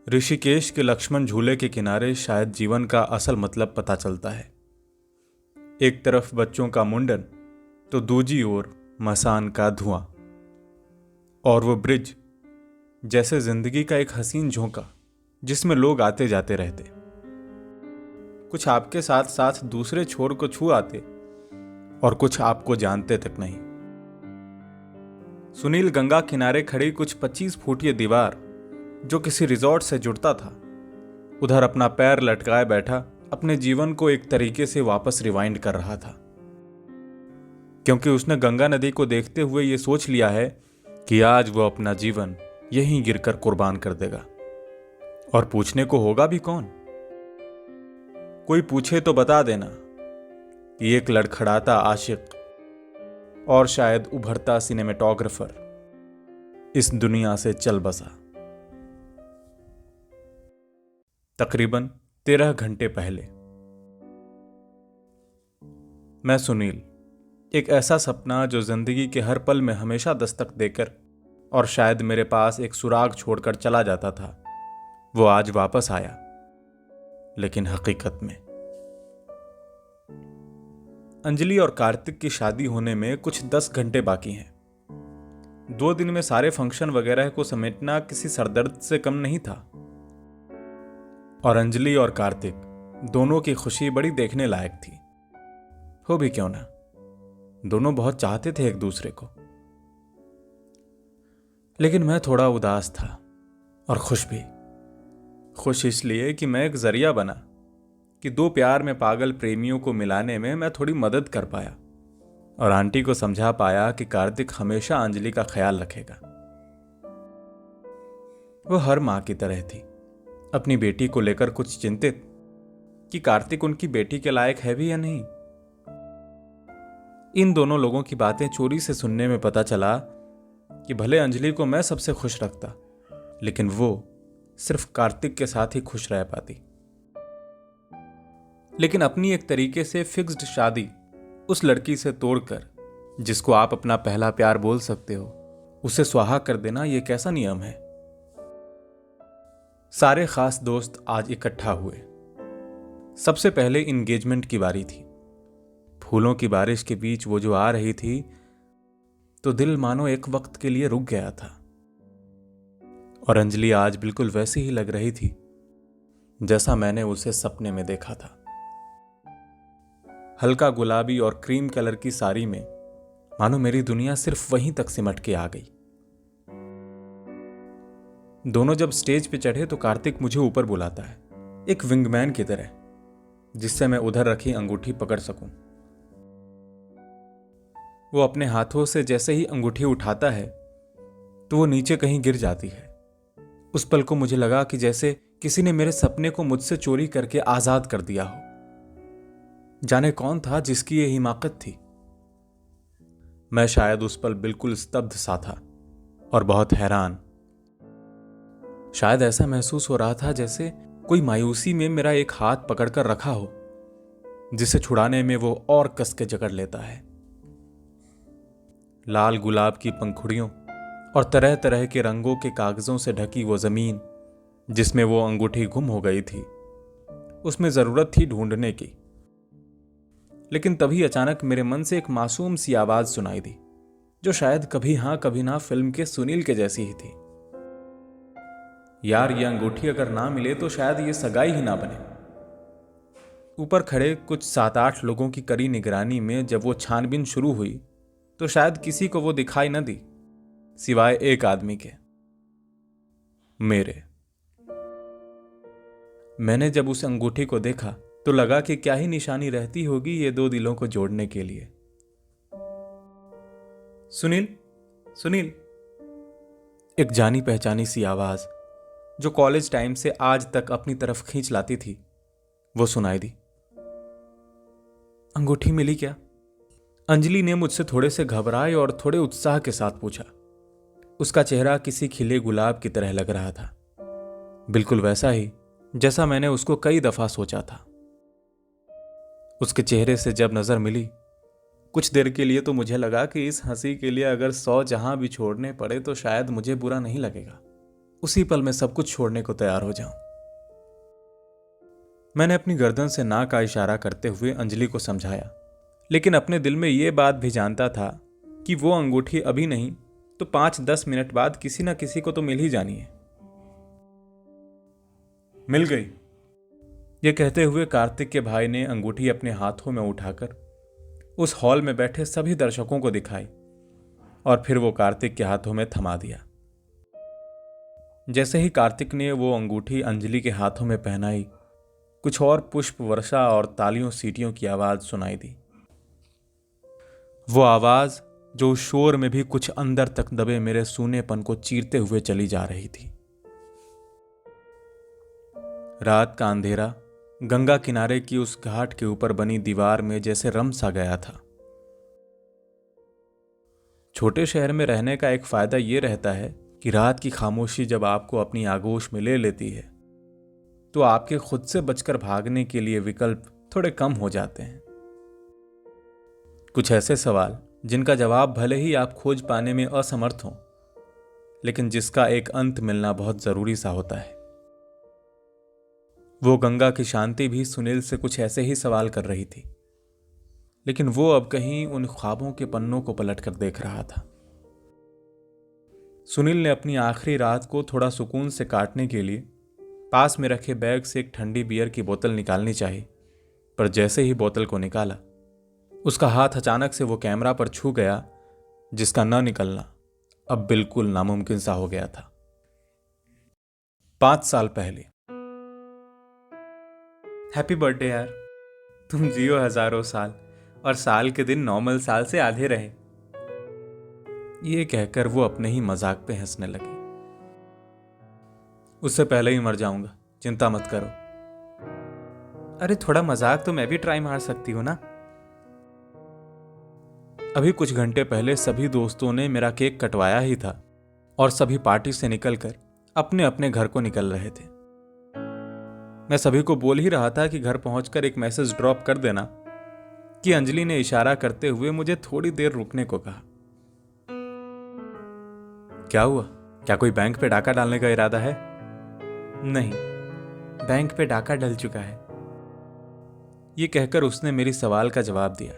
ऋषिकेश के लक्ष्मण झूले के किनारे शायद जीवन का असल मतलब पता चलता है। एक तरफ बच्चों का मुंडन तो दूजी ओर मसान का धुआं, और वो ब्रिज जैसे जिंदगी का एक हसीन झोंका जिसमें लोग आते जाते रहते, कुछ आपके साथ साथ दूसरे छोर को छू आते और कुछ आपको जानते तक नहीं। सुनील गंगा किनारे खड़ी कुछ 25 फुटीय दीवार जो किसी रिजॉर्ट से जुड़ता था, उधर अपना पैर लटकाए बैठा अपने जीवन को एक तरीके से वापस रिवाइंड कर रहा था, क्योंकि उसने गंगा नदी को देखते हुए यह सोच लिया है कि आज वो अपना जीवन यहीं गिरकर कुर्बान कर देगा। और पूछने को होगा भी कौन? कोई पूछे तो बता देना कि एक लड़खड़ाता आशिक और शायद उभरता सिनेमेटोग्राफर इस दुनिया से चल बसा। तकरीबन 13 घंटे पहले मैं सुनील, एक ऐसा सपना जो जिंदगी के हर पल में हमेशा दस्तक देकर और शायद मेरे पास एक सुराग छोड़कर चला जाता था, वो आज वापस आया। लेकिन हकीकत में अंजलि और कार्तिक की शादी होने में कुछ 10 घंटे बाकी हैं। 2 दिन में सारे फंक्शन वगैरह को समेटना किसी सरदर्द से कम नहीं था। और अंजलि और कार्तिक दोनों की खुशी बड़ी देखने लायक थी। हो भी क्यों ना, दोनों बहुत चाहते थे एक दूसरे को। लेकिन मैं थोड़ा उदास था और खुश भी। खुश इसलिए कि मैं एक जरिया बना कि 2 प्यार में पागल प्रेमियों को मिलाने में मैं थोड़ी मदद कर पाया, और आंटी को समझा पाया कि कार्तिक हमेशा अंजलि का ख्याल रखेगा। वो हर मां की तरह थी, अपनी बेटी को लेकर कुछ चिंतित कि कार्तिक उनकी बेटी के लायक है भी या नहीं। इन दोनों लोगों की बातें चोरी से सुनने में पता चला कि भले अंजलि को मैं सबसे खुश रखता, लेकिन वो सिर्फ कार्तिक के साथ ही खुश रह पाती। लेकिन अपनी एक तरीके से फिक्स्ड शादी उस लड़की से तोड़कर, जिसको आप अपना पहला प्यार बोल सकते हो, उसे सुहा कर देना यह कैसा नियम है? सारे खास दोस्त आज इकट्ठा हुए। सबसे पहले इंगेजमेंट की बारी थी। फूलों की बारिश के बीच वो जो आ रही थी तो दिल मानो एक वक्त के लिए रुक गया था। और अंजलि आज बिल्कुल वैसी ही लग रही थी जैसा मैंने उसे सपने में देखा था। हल्का गुलाबी और क्रीम कलर की साड़ी में मानो मेरी दुनिया सिर्फ वहीं तक सिमट के आ गई। दोनों जब स्टेज पे चढ़े तो कार्तिक मुझे ऊपर बुलाता है, एक विंगमैन की तरह, जिससे मैं उधर रखी अंगूठी पकड़ सकूं। वो अपने हाथों से जैसे ही अंगूठी उठाता है तो वो नीचे कहीं गिर जाती है। उस पल को मुझे लगा कि जैसे किसी ने मेरे सपने को मुझसे चोरी करके आजाद कर दिया हो। जाने कौन था जिसकी ये हिमाकत थी। मैं शायद उस पल बिल्कुल स्तब्ध सा था और बहुत हैरान। शायद ऐसा महसूस हो रहा था जैसे कोई मायूसी में मेरा एक हाथ पकड़कर रखा हो, जिसे छुड़ाने में वो और कस के जकड़ लेता है। लाल गुलाब की पंखुड़ियों और तरह तरह के रंगों के कागजों से ढकी वो जमीन जिसमें वो अंगूठी गुम हो गई थी, उसमें जरूरत थी ढूंढने की। लेकिन तभी अचानक मेरे मन से एक मासूम सी आवाज सुनाई दी, जो शायद कभी हां कभी ना फिल्म के सुनील के जैसी ही थी। यार, ये अंगूठी अगर ना मिले तो शायद ये सगाई ही ना बने। ऊपर खड़े कुछ 7-8 लोगों की कड़ी निगरानी में जब वो छानबीन शुरू हुई तो शायद किसी को वो दिखाई न दी, सिवाय एक आदमी के, मेरे। मैंने जब उस अंगूठी को देखा तो लगा कि क्या ही निशानी रहती होगी ये 2 दिलों को जोड़ने के लिए। सुनील, सुनील, एक जानी पहचानी सी आवाज जो कॉलेज टाइम से आज तक अपनी तरफ खींच लाती थी, वो सुनाई दी। अंगूठी मिली क्या? अंजलि ने मुझसे थोड़े से घबराए और थोड़े उत्साह के साथ पूछा। उसका चेहरा किसी खिले गुलाब की तरह लग रहा था, बिल्कुल वैसा ही जैसा मैंने उसको कई दफा सोचा था। उसके चेहरे से जब नजर मिली, कुछ देर के लिए तो मुझे लगा कि इस हंसी के लिए अगर 100 जहां भी छोड़ने पड़े तो शायद मुझे बुरा नहीं लगेगा। उसी पल मैं सब कुछ छोड़ने को तैयार हो जाऊं। मैंने अपनी गर्दन से ना का इशारा करते हुए अंजलि को समझाया, लेकिन अपने दिल में यह बात भी जानता था कि वो अंगूठी अभी नहीं तो 5-10 मिनट बाद किसी ना किसी को तो मिल ही जानी है। मिल गई। ये कहते हुए कार्तिक के भाई ने अंगूठी अपने हाथों में उठाकर उस हॉल में बैठे सभी दर्शकों को दिखाई और फिर वो कार्तिक के हाथों में थमा दिया। जैसे ही कार्तिक ने वो अंगूठी अंजलि के हाथों में पहनाई, कुछ और पुष्प वर्षा और तालियों सीटियों की आवाज सुनाई दी। वो आवाज जो उस शोर में भी कुछ अंदर तक दबे मेरे सूनेपन को चीरते हुए चली जा रही थी। रात का अंधेरा गंगा किनारे की उस घाट के ऊपर बनी दीवार में जैसे रम सा गया था। छोटे शहर में रहने का एक फायदा यह रहता है कि रात की खामोशी जब आपको अपनी आगोश में ले लेती है तो आपके खुद से बचकर भागने के लिए विकल्प थोड़े कम हो जाते हैं। कुछ ऐसे सवाल जिनका जवाब भले ही आप खोज पाने में असमर्थ हों, लेकिन जिसका एक अंत मिलना बहुत जरूरी सा होता है। वो गंगा की शांति भी सुनील से कुछ ऐसे ही सवाल कर रही थी, लेकिन वो अब कहीं उन ख्वाबों के पन्नों को पलटकर देख रहा था। सुनील ने अपनी आखिरी रात को थोड़ा सुकून से काटने के लिए पास में रखे बैग से एक ठंडी बियर की बोतल निकालनी चाहिए, पर जैसे ही बोतल को निकाला उसका हाथ अचानक से वो कैमरा पर छू गया जिसका न निकलना अब बिल्कुल नामुमकिन सा हो गया था। 5 साल पहले। हैप्पी बर्थडे यार, तुम जियो हजारों साल और साल के दिन नॉर्मल साल से आधे रहे। ये कहकर वो अपने ही मजाक पे हंसने लगी। उससे पहले ही मर जाऊंगा, चिंता मत करो। अरे थोड़ा मजाक तो मैं भी ट्राई मार सकती हूं ना। अभी कुछ घंटे पहले सभी दोस्तों ने मेरा केक कटवाया ही था और सभी पार्टी से निकलकर अपने अपने घर को निकल रहे थे। मैं सभी को बोल ही रहा था कि घर पहुंचकर एक मैसेज ड्रॉप कर देना कि अंजलि ने इशारा करते हुए मुझे थोड़ी देर रुकने को कहा। क्या हुआ? क्या कोई बैंक पे डाका डालने का इरादा है? नहीं, बैंक पे डाका डल चुका है। ये कहकर उसने मेरी सवाल का जवाब दिया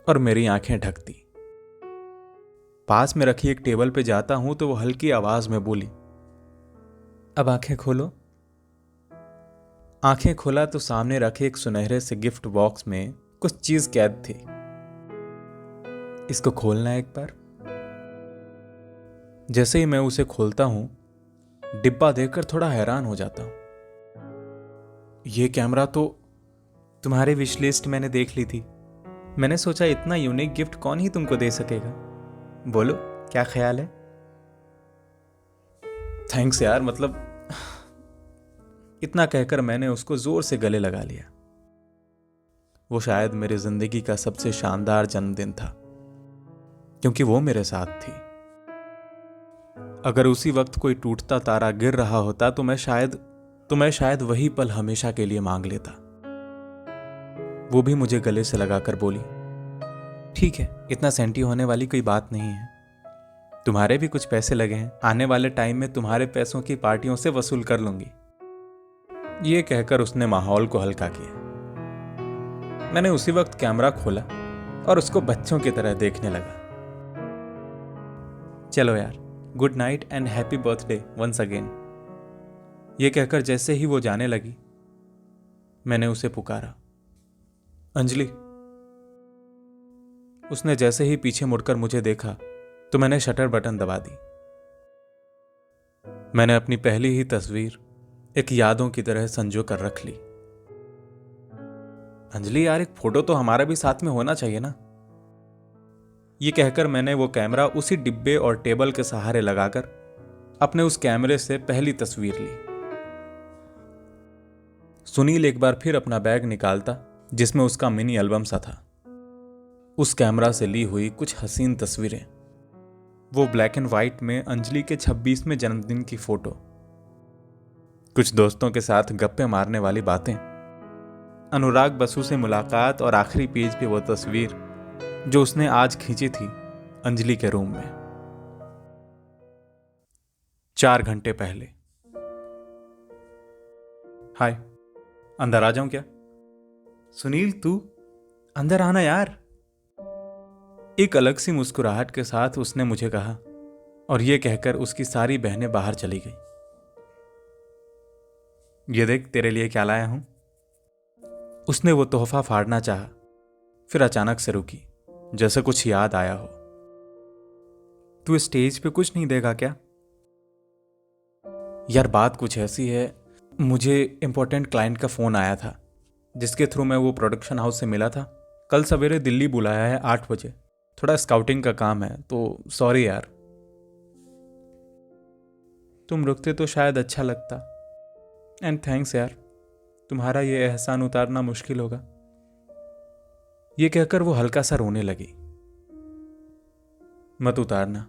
और मेरी आंखें ढक दी। पास में रखी एक टेबल पे जाता हूं तो वो हल्की आवाज में बोली, अब आंखें खोलो। आंखें खोला तो सामने रखे एक सुनहरे से गिफ्ट बॉक्स में कुछ चीज कैद थी। इसको खोलना एक बार। जैसे ही मैं उसे खोलता हूं, डिब्बा देखकर थोड़ा हैरान हो जाता हूं। यह कैमरा तो तुम्हारी विश लिस्ट मैंने देख ली थी। मैंने सोचा इतना यूनिक गिफ्ट कौन ही तुमको दे सकेगा। बोलो क्या ख्याल है? थैंक्स यार, मतलब इतना कहकर मैंने उसको जोर से गले लगा लिया। वो शायद मेरी जिंदगी का सबसे शानदार जन्मदिन था, क्योंकि वो मेरे साथ थी। अगर उसी वक्त कोई टूटता तारा गिर रहा होता तो मैं शायद वही पल हमेशा के लिए मांग लेता। वो भी मुझे गले से लगाकर बोली, ठीक है, इतना सेंटी होने वाली कोई बात नहीं है। तुम्हारे भी कुछ पैसे लगे हैं, आने वाले टाइम में तुम्हारे पैसों की पार्टियों से वसूल कर लूंगी। ये कहकर उसने माहौल को हल्का किया। मैंने उसी वक्त कैमरा खोला और उसको बच्चों की तरह देखने लगा। चलो यार, good night and happy birthday once again. ये कहकर जैसे ही वो जाने लगी, मैंने उसे पुकारा, अंजलि। उसने जैसे ही पीछे मुड़कर मुझे देखा तो मैंने शटर बटन दबा दी। मैंने अपनी पहली ही तस्वीर एक यादों की तरह संजो कर रख ली। अंजलि यार, एक फोटो तो हमारा भी साथ में होना चाहिए ना। ये कहकर मैंने वो कैमरा उसी डिब्बे और टेबल के सहारे लगाकर अपने उस कैमरे से पहली तस्वीर ली। सुनील एक बार फिर अपना बैग निकालता जिसमें उसका मिनी एल्बम सा था। उस कैमरा से ली हुई कुछ हसीन तस्वीरें, वो ब्लैक एंड व्हाइट में अंजलि के 26वें जन्मदिन की फोटो, कुछ दोस्तों के साथ गप्पे मारने वाली बातें, अनुराग बसु से मुलाकात और आखिरी पेज पे वो तस्वीर जो उसने आज खींची थी अंजलि के रूम में 4 घंटे पहले। हाय, अंदर आ जाऊं क्या? सुनील, तू अंदर आना यार। एक अलग सी मुस्कुराहट के साथ उसने मुझे कहा और यह कहकर उसकी सारी बहनें बाहर चली गई। ये देख तेरे लिए क्या लाया हूं। उसने वो तोहफा फाड़ना चाहा, फिर अचानक से रुकी, जैसे कुछ याद आया हो। तू स्टेज पे कुछ नहीं देगा क्या? यार बात कुछ ऐसी है, मुझे इंपॉर्टेंट क्लाइंट का फोन आया था जिसके थ्रू मैं वो प्रोडक्शन हाउस से मिला था। कल सवेरे दिल्ली बुलाया है 8 बजे। थोड़ा स्काउटिंग का काम है, तो सॉरी यार। तुम रुकते तो शायद अच्छा लगता। एंड थैंक्स यार, तुम्हारा ये एहसान उतारना मुश्किल होगा। ये कहकर वो हल्का सा रोने लगी। मत उतारना,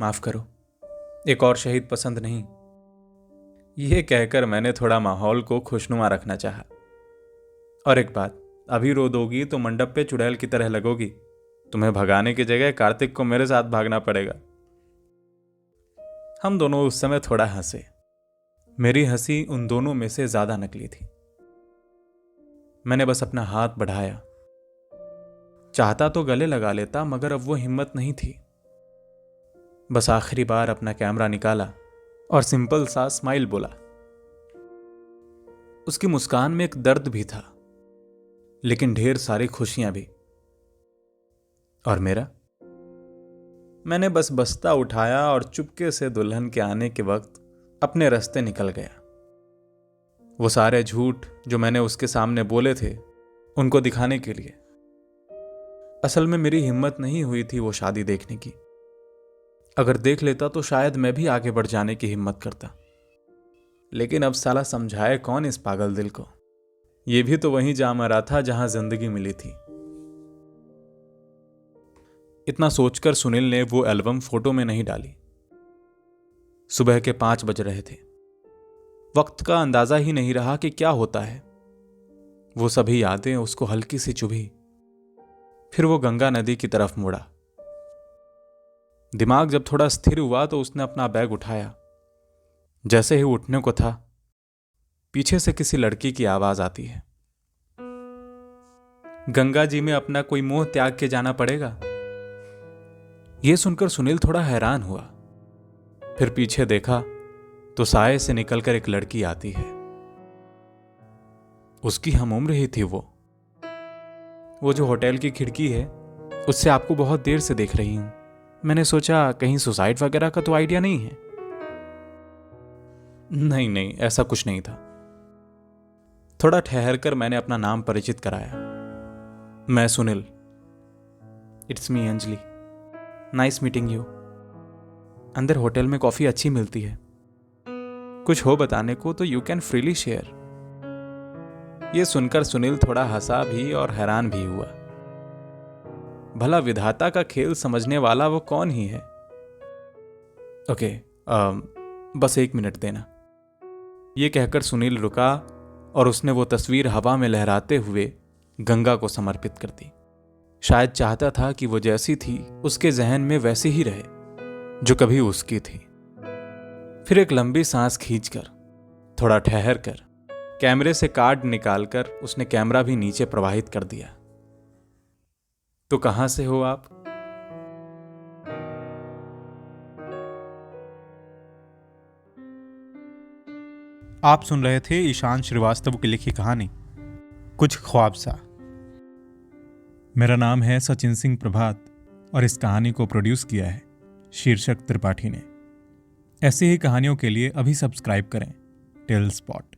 माफ करो, एक और शहीद पसंद नहीं। यह कहकर मैंने थोड़ा माहौल को खुशनुमा रखना चाहा। और एक बात, अभी रो दोगी तो मंडप पे चुड़ैल की तरह लगोगी। तुम्हें भगाने की जगह कार्तिक को मेरे साथ भागना पड़ेगा। हम दोनों उस समय थोड़ा हंसे। मेरी हंसी उन दोनों में से ज्यादा नकली थी। मैंने बस अपना हाथ बढ़ाया। चाहता तो गले लगा लेता, मगर अब वो हिम्मत नहीं थी। बस आखिरी बार अपना कैमरा निकाला और सिंपल सा स्माइल बोला। उसकी मुस्कान में एक दर्द भी था, लेकिन ढेर सारी खुशियां भी। और मेरा? मैंने बस बस्ता उठाया और चुपके से दुल्हन के आने के वक्त अपने रास्ते निकल गया। वो सारे झूठ जो मैंने उसके सामने बोले थे, उनको दिखाने के लिए। असल में मेरी हिम्मत नहीं हुई थी वो शादी देखने की। अगर देख लेता तो शायद मैं भी आगे बढ़ जाने की हिम्मत करता। लेकिन अब साला समझाए कौन इस पागल दिल को। ये भी तो वहीं जा मरा था जहां जिंदगी मिली थी। इतना सोचकर सुनील ने वो एल्बम फोटो में नहीं डाली। सुबह के 5 बज रहे थे। वक्त का अंदाजा ही नहीं रहा कि क्या होता है। वो सभी यादें उसको हल्की सी चुभी। फिर वो गंगा नदी की तरफ मुड़ा। दिमाग जब थोड़ा स्थिर हुआ तो उसने अपना बैग उठाया। जैसे ही उठने को था, पीछे से किसी लड़की की आवाज आती है। गंगा जी में अपना कोई मोह त्याग के जाना पड़ेगा। यह सुनकर सुनील थोड़ा हैरान हुआ। फिर पीछे देखा तो साए से निकलकर एक लड़की आती है। उसकी हम उम्र ही थी। वो जो होटल की खिड़की है, उससे आपको बहुत देर से देख रही हूं। मैंने सोचा कहीं सुसाइड वगैरह का तो आइडिया नहीं है। नहीं नहीं, ऐसा कुछ नहीं था। थोड़ा ठहर कर मैंने अपना नाम परिचित कराया। मैं Sunil. It's me Anjali. Nice meeting you. अंदर होटल में कॉफी अच्छी मिलती है। कुछ हो बताने को तो यू कैन फ्रीली शेयर। यह सुनकर सुनील थोड़ा हंसा भी और हैरान भी हुआ। भला विधाता का खेल समझने वाला वो कौन ही है। ओके, बस 1 मिनट देना। यह कहकर सुनील रुका और उसने वो तस्वीर हवा में लहराते हुए गंगा को समर्पित कर दी। शायद चाहता था कि वो जैसी थी उसके जहन में वैसी ही रहे जो कभी उसकी थी। फिर एक लंबी सांस खींचकर, थोड़ा ठहर कर, कैमरे से कार्ड निकालकर उसने कैमरा भी नीचे प्रवाहित कर दिया। तो कहां से हो आप? आप सुन रहे थे ईशान श्रीवास्तव की लिखी कहानी कुछ ख्वाब सा। मेरा नाम है सचिन सिंह प्रभात और इस कहानी को प्रोड्यूस किया है शीर्षक त्रिपाठी ने। ऐसी ही कहानियों के लिए अभी सब्सक्राइब करें टेल स्पॉट।